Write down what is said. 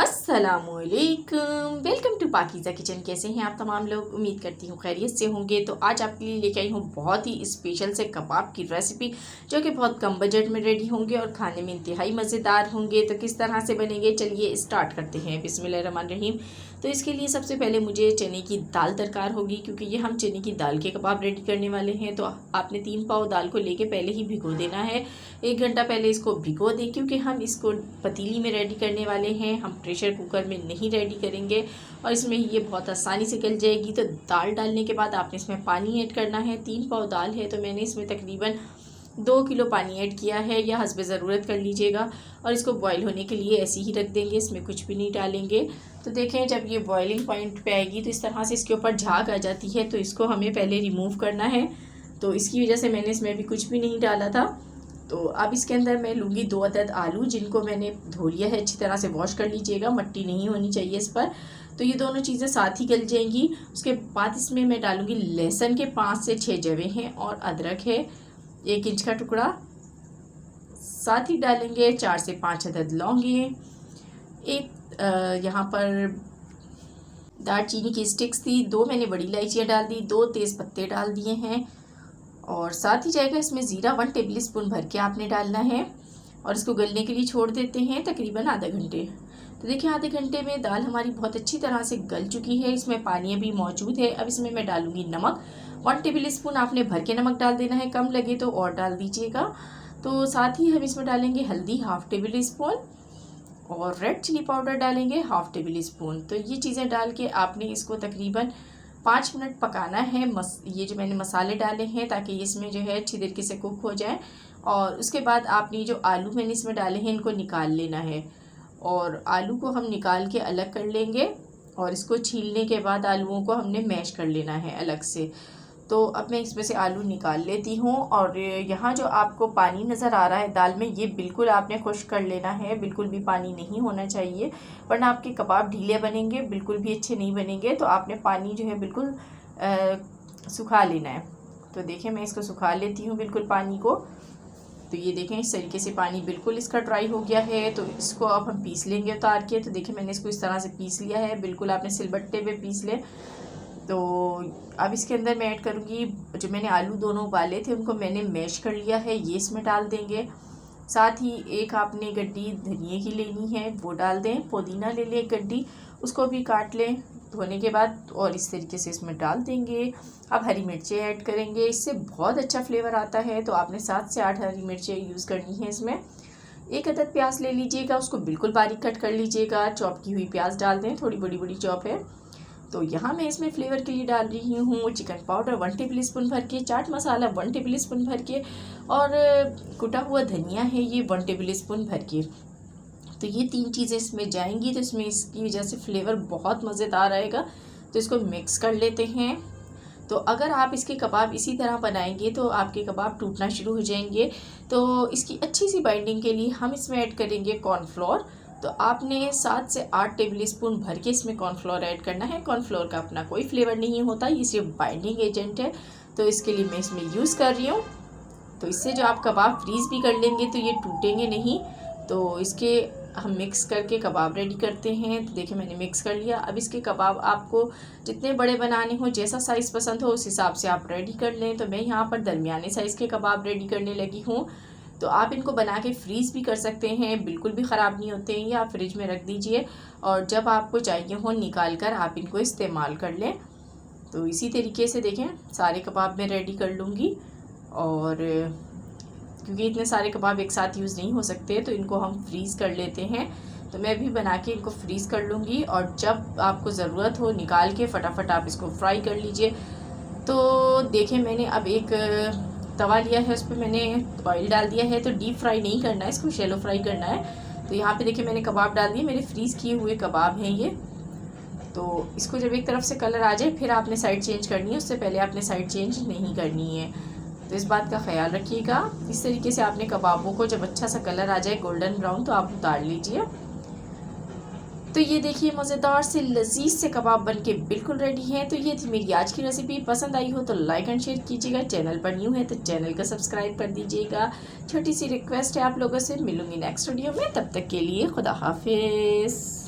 अस्सलामुअलैकुम, welcome to Pakeezah kitchen. कैसे हैं आप तमाम लोग? उम्मीद करती हूँ खैरियत से होंगे। तो आज आपके लिए लेके आई हूँ बहुत ही स्पेशल से कबाब की रेसिपी, जो कि बहुत कम बजट में रेडी होंगे और खाने में इंतहाई मज़ेदार होंगे। तो किस तरह से बनेंगे, चलिए स्टार्ट करते हैं। बिस्मिल्लाहिर्रहमानिर्रहीम। तो इसके लिए सबसे पहले मुझे चने की दाल दरकार होगी, क्योंकि ये हम चने की दाल के कबाब रेडी करने वाले हैं। तो आपने 3 पाव दाल को लेके पहले ही भिगो देना है। 1 घंटा पहले इसको भिगो दें, क्योंकि हम इसको पतीली में रेडी करने वाले हैं, हम प्रेशर कुकर में नहीं रेडी करेंगे और इसमें ये बहुत आसानी से गल जाएगी। तो दाल डालने के बाद आपने इसमें पानी ऐड करना है। 3 पाव दाल है तो मैंने इसमें तकरीबन 2 किलो पानी ऐड किया है, या हस्बे ज़रूरत कर लीजिएगा। और इसको बॉईल होने के लिए ऐसे ही रख देंगे, इसमें कुछ भी नहीं डालेंगे। तो देखें, जब ये बॉइलिंग पॉइंट पे आएगी तो इस तरह से इसके ऊपर झाग आ जाती है, तो इसको हमें पहले रिमूव करना है। तो इसकी वजह से मैंने इसमें भी कुछ भी नहीं डाला था। तो अब इसके अंदर मैं लूँगी 2 अदद आलू, जिनको मैंने धो लिया है, अच्छी तरह से वॉश कर लीजिएगा, मिट्टी नहीं होनी चाहिए इस पर। तो ये दोनों चीज़ें साथ ही गल जाएंगी। उसके बाद इसमें मैं डालूँगी लहसुन के 5 से 6 जवे हैं, और अदरक है 1 इंच का टुकड़ा। साथ ही डालेंगे 4 से 5 अदद लौंगे, एक यहाँ पर दालचीनी की स्टिक्स थी, 2 मैंने बड़ी इलायचियाँ डाल दी, 2 तेज़ पत्ते डाल दिए हैं। और साथ ही जाएगा इसमें ज़ीरा 1 टेबल स्पून भर के आपने डालना है, और इसको गलने के लिए छोड़ देते हैं तकरीबन आधा घंटे। तो देखिए, आधे घंटे में दाल हमारी बहुत अच्छी तरह से गल चुकी है, इसमें पानी अभी मौजूद है। अब इसमें मैं डालूंगी नमक, 1 टेबल स्पून आपने भर के नमक डाल देना है, कम लगे तो और डाल दीजिएगा। तो साथ ही हम इसमें डालेंगे हल्दी 1/2 टेबल स्पून, और रेड चिली पाउडर डालेंगे 1/2 टेबल स्पून। तो ये चीज़ें डाल के आपने इसको तकरीबन 5 मिनट पकाना है। ये जो मैंने मसाले डाले हैं, ताकि इसमें जो है अच्छी तरीके से कुक हो जाए। और उसके बाद आपने जो आलू मैंने इसमें डाले हैं, इनको निकाल लेना है, और आलू को हम निकाल के अलग कर लेंगे। और इसको छीलने के बाद आलूओं को हमने मैश कर लेना है अलग से। तो अब मैं इसमें से आलू निकाल लेती हूँ। और यहाँ जो आपको पानी नज़र आ रहा है दाल में, ये बिल्कुल आपने खुश्क कर लेना है, बिल्कुल भी पानी नहीं होना चाहिए, वरना आपके कबाब ढीले बनेंगे, बिल्कुल भी अच्छे नहीं बनेंगे। तो आपने पानी जो है बिल्कुल सुखा लेना है। तो देखिए, मैं इसको सुखा लेती हूँ बिल्कुल पानी को। तो ये देखें, इस तरीके से पानी बिल्कुल इसका ड्राई हो गया है। तो इसको अब हम पीस लेंगे उतार के। तो देखिए, मैंने इसको इस तरह से पीस लिया है, बिल्कुल आपने सिलबट्टे पे पीस लें। तो अब इसके अंदर मैं ऐड करूँगी, जो मैंने आलू दोनों उबाले थे उनको मैंने मैश कर लिया है, ये इसमें डाल देंगे। साथ ही एक आपने गड्डी धनिए की लेनी है, वो डाल दें। पुदीना ले लें 1 गड्डी, उसको भी काट लें धोने के बाद, और इस तरीके से इसमें डाल देंगे। अब हरी मिर्चें ऐड करेंगे, इससे बहुत अच्छा फ्लेवर आता है। तो आपने 7 से 8 हरी मिर्चें यूज़ करनी है इसमें। 1 अदद प्याज ले लीजिएगा, उसको बिल्कुल बारीक कट कर लीजिएगा। चॉप की हुई प्याज डाल दें, थोड़ी बड़ी बड़ी चॉप है। तो यहाँ मैं इसमें फ्लेवर के लिए डाल रही हूँ चिकन पाउडर 1 टेबल स्पून भर के, चाट मसाला 1 टेबल स्पून भर के, और कुटा हुआ धनिया है ये 1 टेबल स्पून भर के। तो ये 3 चीज़ें इसमें जाएंगी, तो इसमें इसकी वजह से फ्लेवर बहुत मज़ेदार आएगा। तो इसको मिक्स कर लेते हैं। तो अगर आप इसके कबाब इसी तरह बनाएंगे तो आपके कबाब टूटना शुरू हो जाएंगे। तो इसकी अच्छी सी बाइंडिंग के लिए हम इसमें ऐड करेंगे कॉर्नफ्लोर। तो आपने 7 से 8 टेबल स्पून भर के इसमें कॉर्नफ्लोर ऐड करना है। कॉर्नफ्लोर का अपना कोई फ्लेवर नहीं होता, ये सिर्फ बाइंडिंग एजेंट है। तो इसके लिए मैं इसमें यूज़ कर रही हूँ। तो इससे जो आप कबाब फ्रीज़ भी कर लेंगे तो ये टूटेंगे नहीं। तो इसके हम मिक्स करके कबाब रेडी करते हैं। तो देखिए, मैंने मिक्स कर लिया। अब इसके कबाब आपको जितने बड़े बनाने हो, जैसा साइज़ पसंद हो, उस हिसाब से आप रेडी कर लें। तो मैं यहाँ पर दरमियाने साइज़ के कबाब रेडी करने लगी हूँ। तो आप इनको बना के फ्रीज़ भी कर सकते हैं, बिल्कुल भी ख़राब नहीं होते हैं। या आप फ्रिज में रख दीजिए, और जब आपको चाहिए हो निकाल कर आप इनको इस्तेमाल कर लें। तो इसी तरीके से देखें, सारे कबाब मैं रेडी कर लूँगी। और क्योंकि इतने सारे कबाब एक साथ यूज़ नहीं हो सकते, तो इनको हम फ्रीज़ कर लेते हैं। तो मैं भी बना के इनको फ्रीज़ कर लूँगी, और जब आपको ज़रूरत हो निकाल के फटाफट आप इसको फ्राई कर लीजिए। तो देखें, मैंने अब एक तवा लिया है, उस पर मैंने ऑयल डाल दिया है। तो डीप फ्राई नहीं करना है, इसको शैलो फ्राई करना है। तो यहाँ पे देखिए, मैंने कबाब डाल दिए, मेरे फ्रीज़ किए हुए कबाब हैं ये। तो इसको जब एक तरफ से कलर आ जाए, फिर आपने साइड चेंज करनी है, उससे पहले आपने साइड चेंज नहीं करनी है। तो इस बात का ख्याल रखिएगा। इस तरीके से आपने कबाबों को जब अच्छा सा कलर आ जाए गोल्डन ब्राउन, तो आप उतार लीजिए। तो ये देखिए, मज़ेदार से लजीज से कबाब बनके बिल्कुल रेडी हैं। तो ये थी मेरी आज की रेसिपी। पसंद आई हो तो लाइक एंड शेयर कीजिएगा। चैनल पर न्यू है तो चैनल को सब्सक्राइब कर दीजिएगा। छोटी सी रिक्वेस्ट है आप लोगों से। मिलूंगी नेक्स्ट वीडियो में, तब तक के लिए खुदा हाफिज़।